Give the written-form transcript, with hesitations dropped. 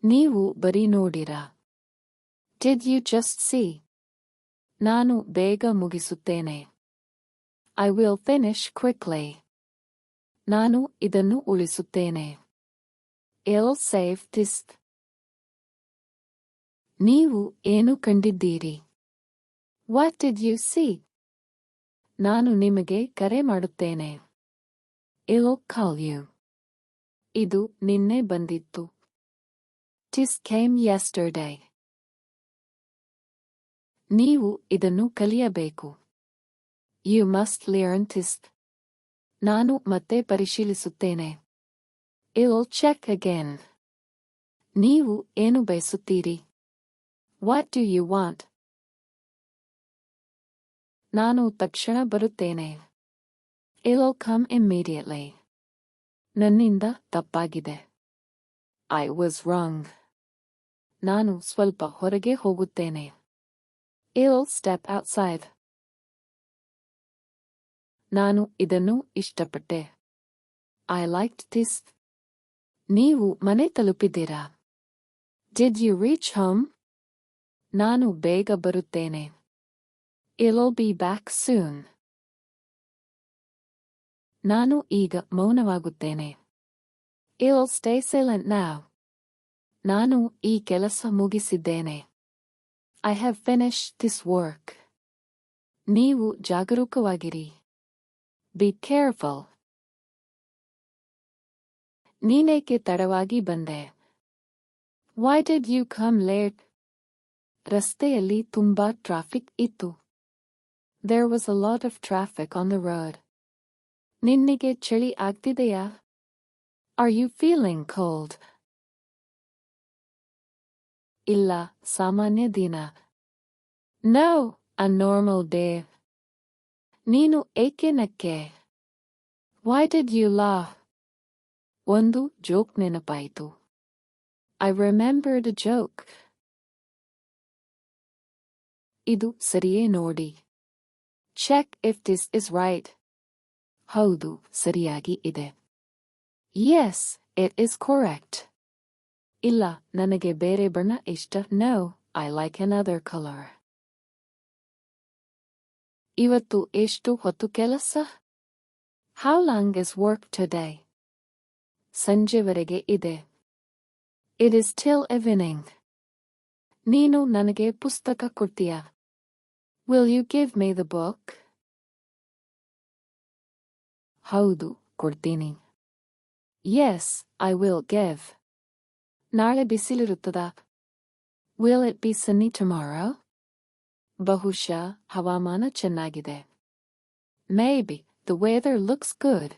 ನೀವು ಬರೀ ನೋಡಿರಾ? Did you just see? ನಾನು ಬೇಗ ಮುಗಿಸುತ್ತೇನೆ. I will finish quickly. ನಾನು ಇದನ್ನು ಉಳಿಸುತ್ತೇನೆ. I'll save this. ನೀವು ಏನು ಕಂಡಿದ್ದೀರಿ? What did you see? ನಾನು ನಿಮಗೆ ಕರೆ ಮಾಡುತ್ತೇನೆ. I'll call you. ಇದು ನಿನ್ನೆ ಬಂದಿತ್ತು. This came yesterday. ನೀವು ಇದನ್ನು ಕಲಿಯಬೇಕು. You must learn this. ನಾನು ಮತ್ತೆ ಪರಿಶೀಲಿಸುತ್ತೇನೆ. I'll check again. ನೀವು ಏನು ಬಯಸುತ್ತೀರಿ? What do you want? ನಾನು ತಕ್ಷಣ ಬರುತ್ತೇನೆ. I'll come immediately. ನನ್ನಿಂದ ತಪ್ಪಾಗಿದೆ. I was wrong. ನಾನು ಸ್ವಲ್ಪ ಹೊರಗೆ ಹೋಗುತ್ತೇನೆ. I'll step outside. ನಾನು ಇದನ್ನು ಇಷ್ಟಪಟ್ಟೆ. I liked this. ನೀವು ಮನೆ ತಲುಪಿದ್ದೀರಾ? Did you reach home? ನಾನು ಬೇಗ ಬರುತ್ತೇನೆ. I'll be back soon. ನಾನು ಈಗ ಮೌನವಾಗುತ್ತೇನೆ. I'll stay silent now. ನಾನು ಈ ಕೆಲಸ ಮುಗಿಸಿದ್ದೇನೆ. I have finished this work. ನೀವು ಜಾಗರೂಕವಾಗಿರಿ. Be careful. ನೀನೇಕೆ ತಡವಾಗಿ ಬಂದೆ? Why did you come late? ರಸ್ತೆಯಲ್ಲಿ ತುಂಬಾ ಟ್ರಾಫಿಕ್ ಇತ್ತು. There was a lot of traffic on the road. ನಿನ್ನಿಗೆ ಚಳಿ ಆಗ್ತಿದೆಯಾ? Are you feeling cold? ಇಲ್ಲ, ಸಾಮಾನ್ಯ ದಿನ. No, a normal day. ನೀನು ಏಕೆ ನಕ್ಕೆ? Why did you laugh? ಒಂದು ಜೋಕ್ ನೆನಪಾಯಿತು. I remembered a joke. ಇದು ಸರಿಯೇ ನೋಡಿ. Check if this is right. ಹೌದು, ಸರಿಯಾಗಿ ಇದೆ. Yes, it is correct. ಇಲ್ಲ, ನನಗೆ ಬೇರೆ ಬಣ್ಣ ಇಷ್ಟ. No, I like another color. ಇವತ್ತು ಎಷ್ಟು ಹೊತ್ತು ಕೆಲಸ? How long is work today? ಸಂಜೆವರೆಗೆ ಇದೆ. It is till evening. ನೀನು ನನಗೆ ಪುಸ್ತಕ ಕೊಡ್ತೀಯಾ? Will you give me the book? ಹೌದು, ಕೊಡ್ತೀನಿ. Yes, I will give. ನಾಳೆ ಬಿಸಿಲಿರುತ್ತದಾ? Will it be sunny tomorrow? ಬಹುಶಃ ಹವಾಮಾನ ಚೆನ್ನಾಗಿದೆ. Maybe the weather looks good.